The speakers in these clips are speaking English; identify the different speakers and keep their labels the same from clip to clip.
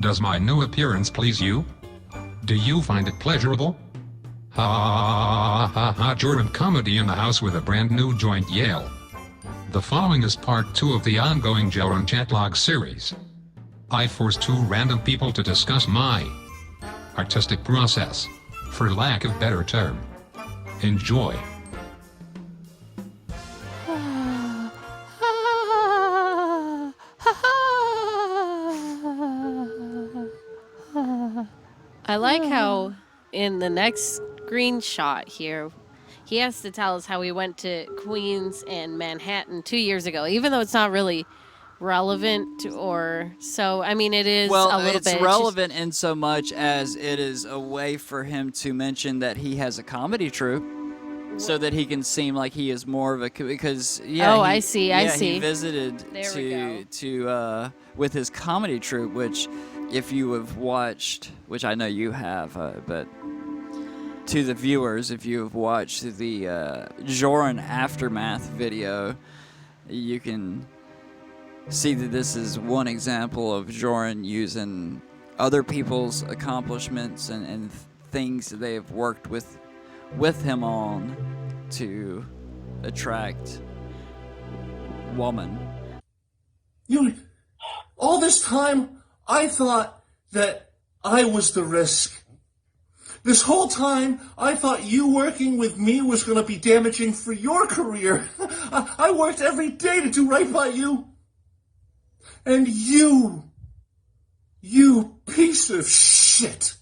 Speaker 1: Does my new appearance please you? Do you find it pleasurable? Ha ha ha ha, Jorrun Comedy in the house with a brand new joint Yale. The following is part 2 of the ongoing Jorrun chatlog series. I forced 2 random people to discuss my artistic process, for lack of better term. Enjoy.
Speaker 2: I like how in the next screenshot here, he has to tell us how he went to Queens and Manhattan 2 years ago, even though it's not really relevant or so. I mean, it is a little bit.
Speaker 3: It's relevant in so much as it is a way for him to mention that he has a comedy troupe, so that he can seem like he is more of a because
Speaker 2: I see.
Speaker 3: He visited with his comedy troupe, which if you have watched, which I know you have, but to the viewers, if you have watched the Jorrun Aftermath video, you can see that this is one example of Jorrun using other people's accomplishments and things that they have worked with him on to attract woman.
Speaker 4: All this time, I thought that I was the risk. This whole time, I thought you working with me was going to be damaging for your career. I worked every day to do right by you. And you piece of shit.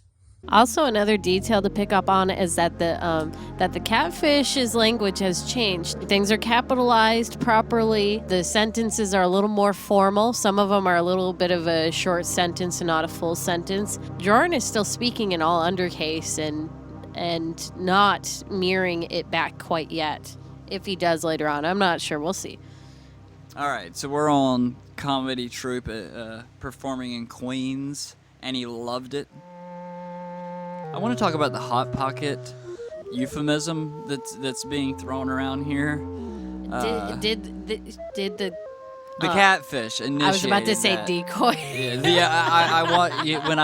Speaker 2: Also, another detail to pick up on is that the catfish's language has changed. Things are capitalized properly. The sentences are a little more formal. Some of them are a little bit of a short sentence and not a full sentence. Jorrun is still speaking in all undercase and not mirroring it back quite yet. If he does later on, I'm not sure. We'll see.
Speaker 3: All right, so we're on comedy troupe performing in Queens, and he loved it. I want to talk about the Hot Pocket euphemism that's being thrown around here.
Speaker 2: Did the
Speaker 3: catfish initiated
Speaker 2: I was about to say
Speaker 3: that.
Speaker 2: decoy.
Speaker 3: I want when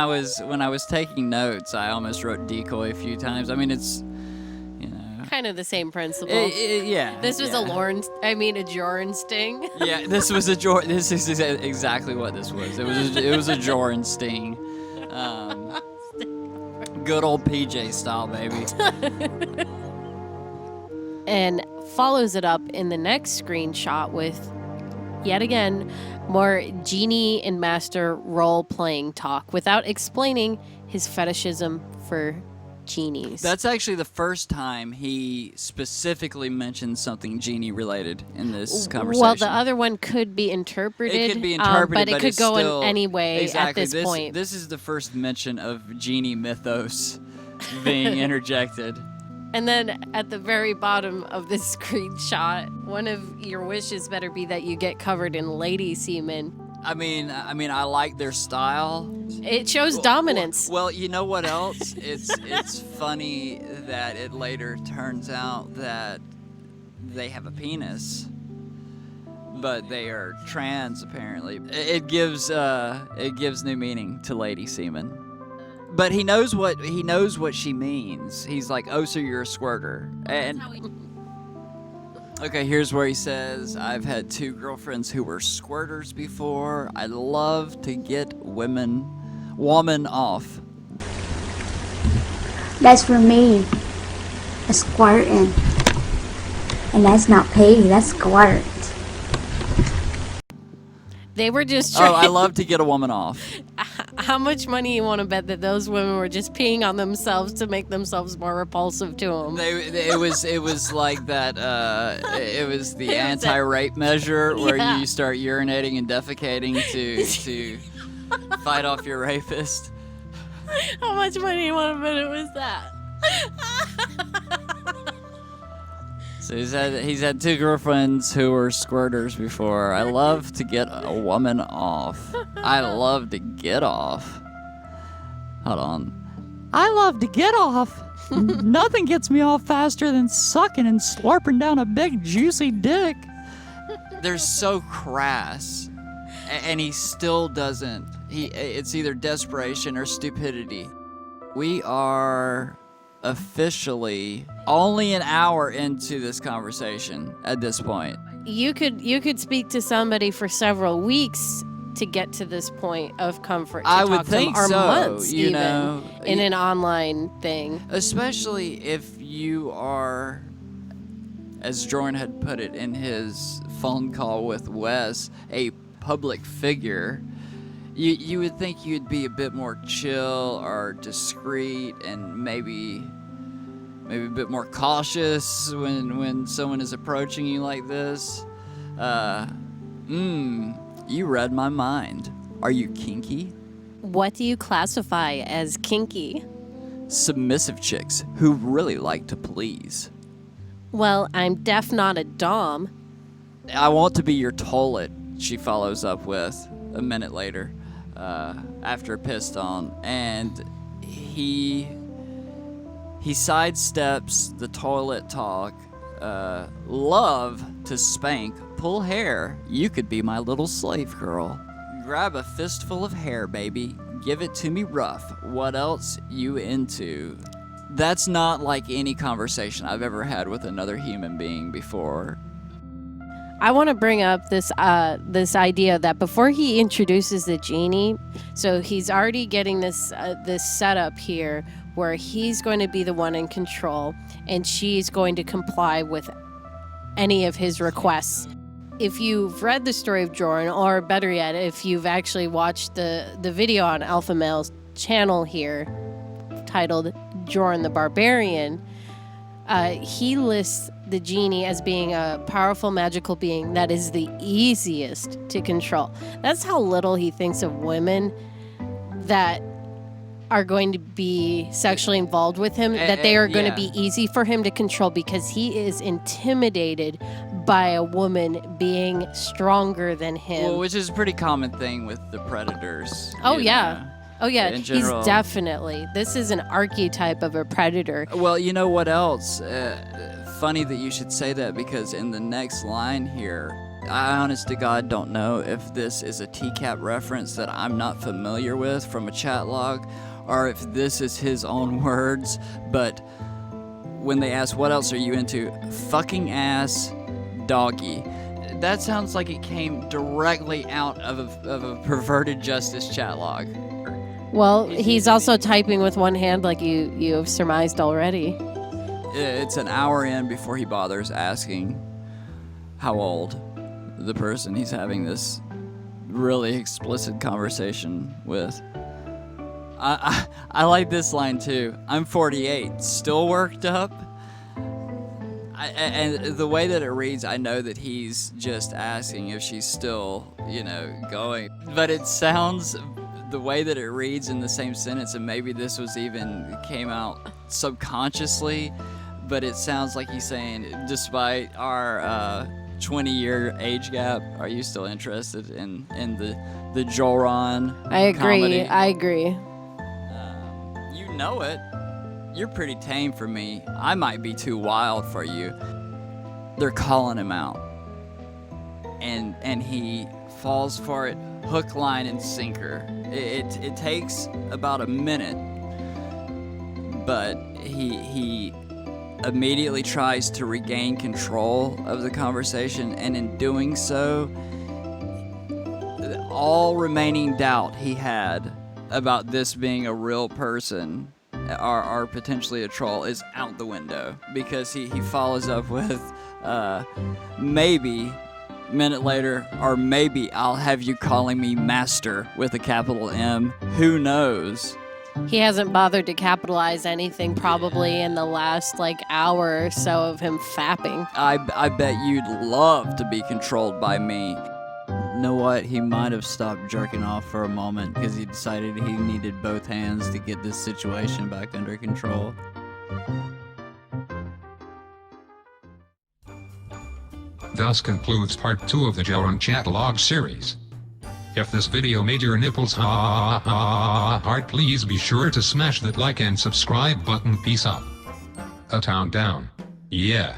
Speaker 3: I was taking notes, I almost wrote decoy a few times. I mean, it's
Speaker 2: kind of the same principle.
Speaker 3: Yeah.
Speaker 2: This was a Jorrun sting.
Speaker 3: Yeah, this was a Jorrun. This is exactly what this was. It was a Jorrun sting. Good old PJ style, baby.
Speaker 2: And follows it up in the next screenshot with, yet again, more genie and master role-playing talk without explaining his fetishism for genies.
Speaker 3: That's actually the first time he specifically mentioned something genie-related in this conversation.
Speaker 2: Well, the other one could be interpreted.
Speaker 3: It could be interpreted,
Speaker 2: but it could go
Speaker 3: still,
Speaker 2: in any way
Speaker 3: exactly,
Speaker 2: at this point.
Speaker 3: This is the first mention of genie mythos being interjected.
Speaker 2: And then at the very bottom of this screenshot, one of your wishes better be that you get covered in lady semen.
Speaker 3: I mean, I like their style.
Speaker 2: It shows dominance.
Speaker 3: Well, you know what else? It's funny that it later turns out that they have a penis, but they are trans apparently. It gives new meaning to lady semen. But he knows what she means. He's like, "Oh, so you're a squirter." And okay, here's where he says, "I've had 2 girlfriends who were squirters before. I love to get woman off."
Speaker 5: That's for me, a squirtin'. And that's not pee, that's squirt.
Speaker 2: They were just trying.
Speaker 3: Oh, I love to get a woman off.
Speaker 2: How much money you want to bet that those women were just peeing on themselves to make themselves more repulsive to them?
Speaker 3: It was like that. It was the anti-rape measure where you start urinating and defecating to fight off your rapist.
Speaker 2: How much money you want to bet it was that?
Speaker 3: So he's had 2 girlfriends who were squirters before. I love to get a woman off. I love to get off. Hold on. I love to get off. Nothing gets me off faster than sucking and slurping down a big juicy dick. They're so crass, and he still doesn't It's either desperation or stupidity. We are officially only an hour into this conversation at this point.
Speaker 2: You could speak to somebody for several weeks to get to this point of comfort.
Speaker 3: I would think
Speaker 2: or
Speaker 3: so,
Speaker 2: months,
Speaker 3: you
Speaker 2: even
Speaker 3: know,
Speaker 2: in an online thing.
Speaker 3: Especially if you are, as Jorrun had put it in his phone call with Wes, a public figure. You would think you'd be a bit more chill or discreet and maybe a bit more cautious when someone is approaching you like this. You read my mind. Are you kinky?
Speaker 2: What do you classify as kinky?
Speaker 3: Submissive chicks who really like to please.
Speaker 2: Well, I'm def not a dom.
Speaker 3: I want to be your toilet, she follows up with a minute later, after pissed on, and he sidesteps the toilet talk. Love to spank, pull hair. You could be my little slave girl. Grab a fistful of hair, baby. Give it to me rough. What else you into? That's not like any conversation I've ever had with another human being before.
Speaker 2: I want to bring up this idea that before he introduces the genie, so he's already getting this setup here where he's going to be the one in control and she's going to comply with any of his requests. If you've read the story of Jorrun, or better yet, if you've actually watched the video on Alpha Male's channel here titled Jorrun the Barbarian, he lists the genie as being a powerful magical being that is the easiest to control. That's how little he thinks of women that are going to be sexually involved with him, that they are going to be easy for him to control because he is intimidated by a woman being stronger than him.
Speaker 3: Well, which is a pretty common thing with the predators.
Speaker 2: Oh,
Speaker 3: you
Speaker 2: yeah.
Speaker 3: know.
Speaker 2: Oh, yeah.
Speaker 3: In general.
Speaker 2: He's definitely. This is an archetype of a predator.
Speaker 3: Well, you know what else? Funny that you should say that, because in the next line here, I honest to God don't know if this is a TCAP reference that I'm not familiar with from a chat log, or if this is his own words, but when they ask, what else are you into? Fucking ass, doggy. That sounds like it came directly out of a perverted justice chat log.
Speaker 2: Well, he's also typing with one hand like you have surmised already.
Speaker 3: It's an hour in before he bothers asking how old the person he's having this really explicit conversation with. I like this line too. I'm 48, still worked up. And the way that it reads, I know that he's just asking if she's still, going. But it sounds, the way that it reads in the same sentence, and maybe this was even came out subconsciously, but it sounds like he's saying, despite our 20-year age gap, are you still interested in the Jorrun
Speaker 2: I agree.
Speaker 3: comedy?
Speaker 2: I agree.
Speaker 3: You know it. You're pretty tame for me. I might be too wild for you. They're calling him out. And he falls for it hook, line, and sinker. It takes about a minute, but he immediately tries to regain control of the conversation, and in doing so, all remaining doubt he had about this being a real person or potentially a troll is out the window, because he follows up with maybe a minute later, or maybe I'll have you calling me master with a capital M. Who knows?
Speaker 2: He hasn't bothered to capitalize anything probably in the last hour or so of him fapping.
Speaker 3: I bet you'd love to be controlled by me. You know what? He might have stopped jerking off for a moment because he decided he needed both hands to get this situation back under control.
Speaker 1: Thus concludes part 2 of the Jorrun Chatalogue series. If this video made your nipples hard, please be sure to smash that like and subscribe button. Peace out. A town down. Yeah.